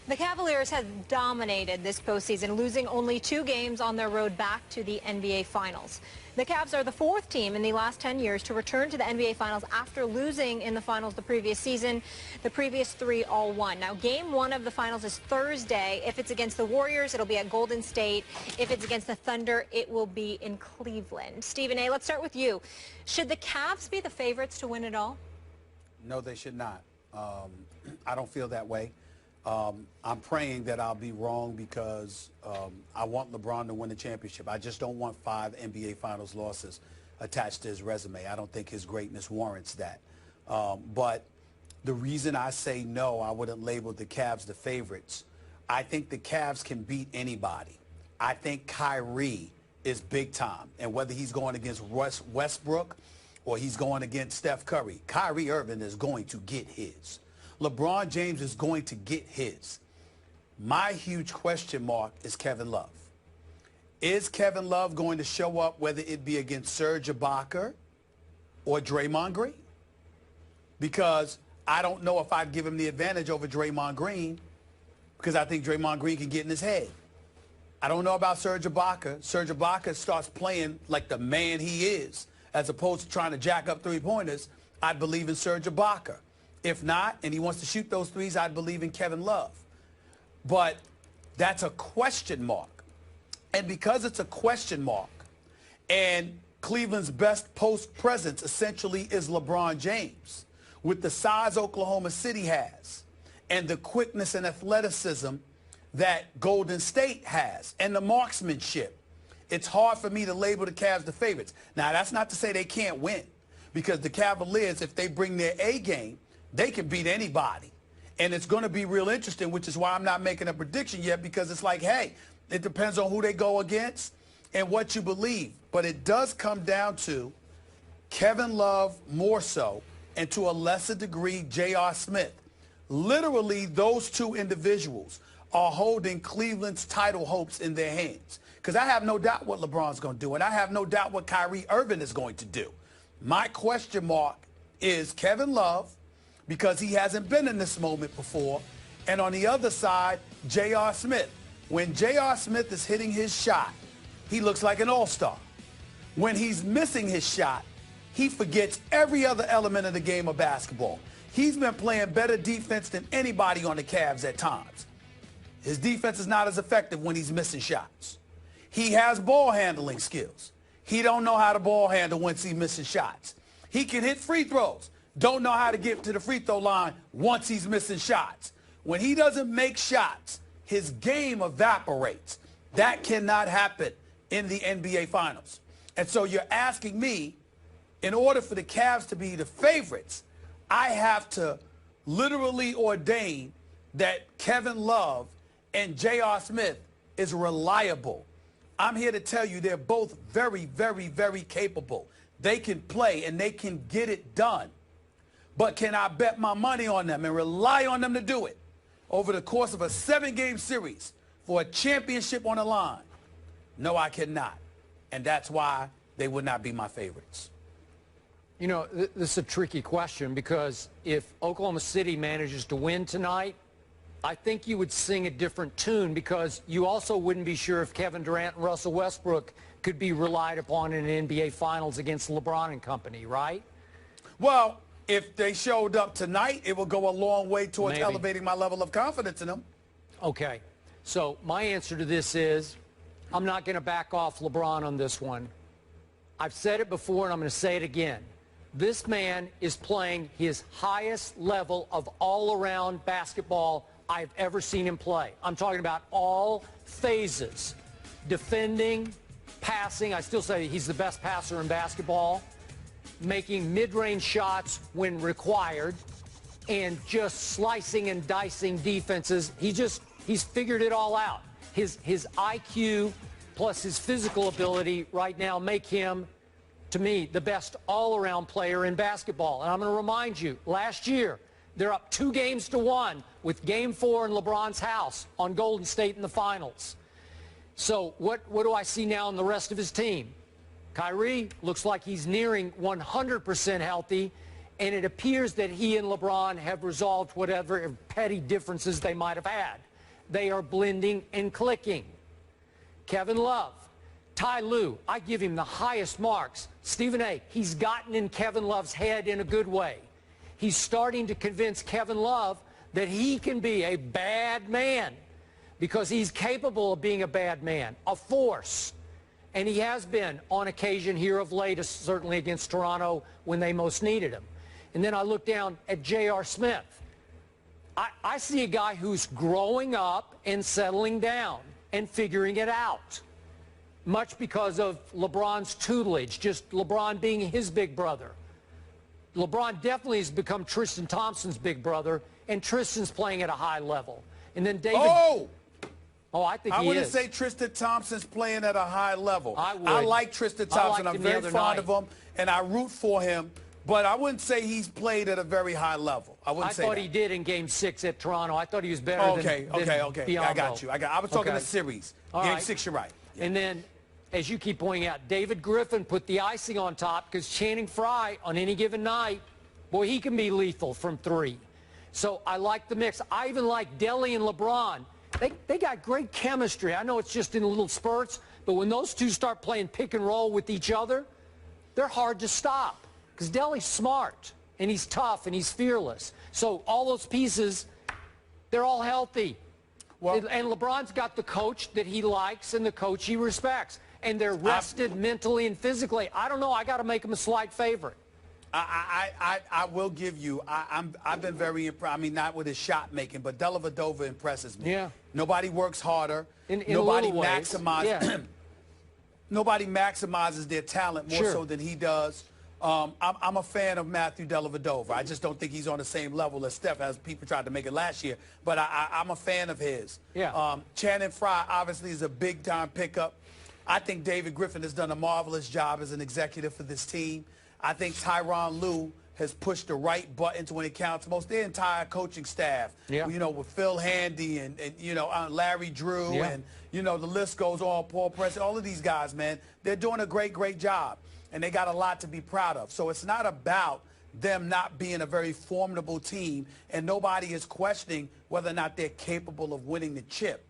The Cavaliers have dominated this postseason, losing only 2 games on their road back to the NBA Finals. The Cavs are the 4th team in the last 10 years to return to the NBA Finals after losing in the Finals the previous season. The previous 3 all won. Now, Game 1 of the Finals is Thursday. If it's against the Warriors, it'll be at Golden State. If it's against the Thunder, it will be in Cleveland. Stephen A., let's start with you. Should the Cavs be the favorites to win it all? No, they should not. I don't feel that way. I'm praying that I'll be wrong because I want LeBron to win the championship. I just don't want 5 NBA Finals losses attached to his resume. I don't think his greatness warrants that. But the reason I say no, I wouldn't label the Cavs the favorites. I think the Cavs can beat anybody. I think Kyrie is big time. And whether he's going against Westbrook or he's going against Steph Curry, Kyrie Irving is going to get his. LeBron James is going to get his. My huge question mark is Kevin Love. Is Kevin Love going to show up, whether it be against Serge Ibaka or Draymond Green? Because I don't know if I'd give him the advantage over Draymond Green because I think Draymond Green can get in his head. I don't know about Serge Ibaka. Serge Ibaka starts playing like the man he is as opposed to trying to jack up three-pointers. I'd believe in Serge Ibaka. If not, and he wants to shoot those threes, I'd believe in Kevin Love. But that's a question mark. And because it's a question mark, and Cleveland's best post presence essentially is LeBron James, with the size Oklahoma City has, and the quickness and athleticism that Golden State has, and the marksmanship, it's hard for me to label the Cavs the favorites. Now, that's not to say they can't win, because the Cavaliers, if they bring their A game, they can beat anybody. And it's going to be real interesting, which is why I'm not making a prediction yet, because it's like, hey, it depends on who they go against and what you believe. But it does come down to Kevin Love more so, and to a lesser degree, J.R. Smith. Literally, those two individuals are holding Cleveland's title hopes in their hands. Because I have no doubt what LeBron's going to do, and I have no doubt what Kyrie Irving is going to do. My question mark is Kevin Love, because he hasn't been in this moment before. And on the other side, J.R. Smith. When J.R. Smith is hitting his shot, he looks like an all-star. When he's missing his shot, he forgets every other element of the game of basketball. He's been playing better defense than anybody on the Cavs at times. His defense is not as effective when he's missing shots. He has ball handling skills. He don't know how to ball handle once he's missing shots. He can hit free throws. Don't know how to get to the free throw line once he's missing shots. When he doesn't make shots, his game evaporates. That cannot happen in the NBA Finals. And so you're asking me, in order for the Cavs to be the favorites, I have to literally ordain that Kevin Love and J.R. Smith is reliable. I'm here to tell you they're both very, very, very capable. They can play and they can get it done. But can I bet my money on them and rely on them to do it over the course of a 7-game series for a championship on the line? No, I cannot. And that's why they would not be my favorites. You know, this is a tricky question, because if Oklahoma City manages to win tonight, I think you would sing a different tune, because you also wouldn't be sure if Kevin Durant and Russell Westbrook could be relied upon in an NBA Finals against LeBron and company, right? Well, if they showed up tonight, it will go a long way towards elevating my level of confidence in them. Okay. So my answer to this is I'm not going to back off LeBron on this one. I've said it before, and I'm going to say it again. This man is playing his highest level of all-around basketball I've ever seen him play. I'm talking about all phases. Defending, passing. I still say he's the best passer in basketball. Making mid-range shots when required, and just slicing and dicing defenses. He's figured it all out. His IQ plus his physical ability right now make him, to me, the best all-around player in basketball. And I'm going to remind you, last year, they're up 2-1 with Game 4 in LeBron's house on Golden State in the Finals. So what do I see now in the rest of his team? Kyrie looks like he's nearing 100% healthy, and it appears that he and LeBron have resolved whatever petty differences they might have had. They are blending and clicking. Kevin Love, Ty Lue, I give him the highest marks. Stephen A., he's gotten in Kevin Love's head in a good way. He's starting to convince Kevin Love that he can be a bad man because he's capable of being a bad man, a force. And he has been on occasion here of late, certainly against Toronto when they most needed him. And then I look down at J.R. Smith. I see a guy who's growing up and settling down and figuring it out, much because of LeBron's tutelage, just LeBron being his big brother. LeBron definitely has become Tristan Thompson's big brother, and Tristan's playing at a high level. And then David... Oh, I think he is. I wouldn't say Tristan Thompson's playing at a high level. I would. I like Tristan Thompson. I'm very fond of him, and I root for him. But I wouldn't say he's played at a very high level. I wouldn't say that. I thought he did in Game 6 at Toronto. I thought he was better than Okay. I got you. I was talking the series. Game 6, you're right. Yeah. And then, as you keep pointing out, David Griffin put the icing on top because Channing Frye, on any given night, boy, he can be lethal from 3. So I like the mix. I even like Delly and LeBron. They got great chemistry. I know it's just in little spurts, but when those two start playing pick and roll with each other, they're hard to stop. Because Delly's smart, and he's tough, and he's fearless. So all those pieces, they're all healthy. Well, and LeBron's got the coach that he likes and the coach he respects. And they're rested mentally and physically. I don't know. I got to make him a slight favorite. I will give you. I've been very impressed. I mean, not with his shot making, but Dellavedova impresses me. Yeah. Nobody works harder. Nobody maximizes. Yeah. Nobody maximizes their talent more so than he does. I'm a fan of Matthew Dellavedova. I just don't think he's on the same level as Steph, as people tried to make it last year. But I'm a fan of his. Yeah. Channing Frye obviously is a big-time pickup. I think David Griffin has done a marvelous job as an executive for this team. I think Tyronn Lue has pushed the right buttons when it counts most. Their entire coaching staff, you know, with Phil Handy and you know, Larry Drew and, you know, the list goes on, Paul Press, all of these guys, man, they're doing a great job. And they got a lot to be proud of. So it's not about them not being a very formidable team, and nobody is questioning whether or not they're capable of winning the chip.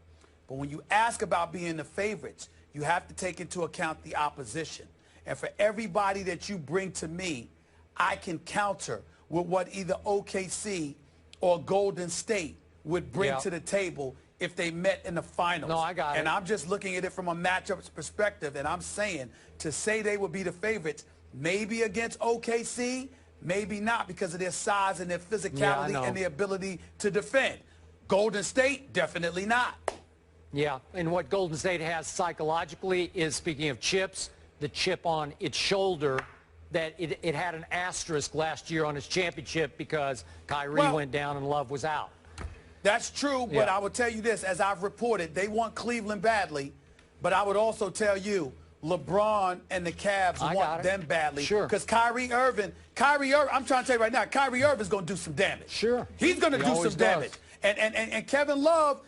But when you ask about being the favorites, you have to take into account the opposition. And for everybody that you bring to me, I can counter with what either OKC or Golden State would bring to the table if they met in the finals. No, I got it. And I'm just looking at it from a matchups perspective, and I'm saying to say they would be the favorites, maybe against OKC, maybe not because of their size and their physicality and their ability to defend. Golden State, definitely not. Yeah, and what Golden State has psychologically is, speaking of chips, the chip on its shoulder that it had an asterisk last year on its championship because Kyrie went down and Love was out. That's true, but I will tell you this, as I've reported, they want Cleveland badly, but I would also tell you LeBron and the Cavs want them badly. Sure. Because Kyrie Irving, I'm trying to tell you right now, Kyrie Irving's going to do some damage. Sure. He's going to do some damage. And Kevin Love,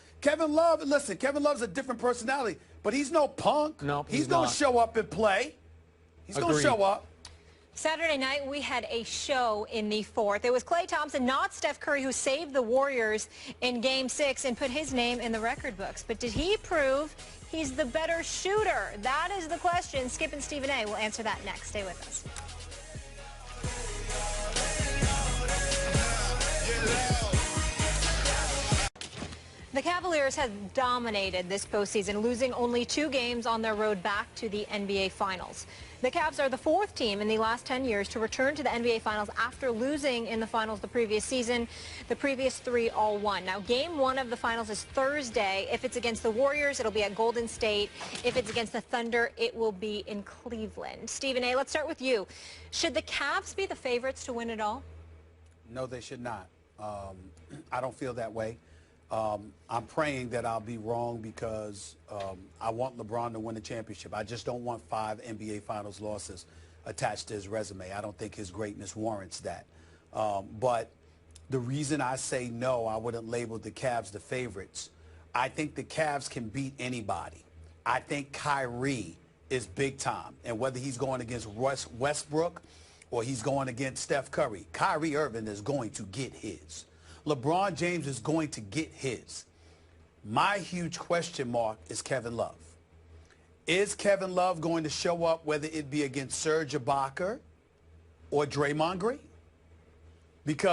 listen, Kevin Love's a different personality, but he's no punk. No, he's going to show up and play. He's going to show up. Saturday night, we had a show in the fourth. It was Klay Thompson, not Steph Curry, who saved the Warriors in Game 6 and put his name in the record books. But did he prove he's the better shooter? That is the question. Skip and Stephen A. will answer that next. Stay with us. The Cavaliers have dominated this postseason, losing only 2 games on their road back to the NBA Finals. The Cavs are the 4th team in the last 10 years to return to the NBA Finals after losing in the Finals the previous season. The previous 3 all won. Now, Game 1 of the Finals is Thursday. If it's against the Warriors, it'll be at Golden State. If it's against the Thunder, it will be in Cleveland. Stephen A., let's start with you. Should the Cavs be the favorites to win it all? No, they should not. I don't feel that way. I'm praying that I'll be wrong because I want LeBron to win the championship. I just don't want 5 NBA Finals losses attached to his resume. I don't think his greatness warrants that. But the reason I say no, I wouldn't label the Cavs the favorites. I think the Cavs can beat anybody. I think Kyrie is big time. And whether he's going against Westbrook or he's going against Steph Curry, Kyrie Irving is going to get his. LeBron James is going to get his. My huge question mark is Kevin Love. Is Kevin Love going to show up, whether it be against Serge Ibaka or Draymond Green? Because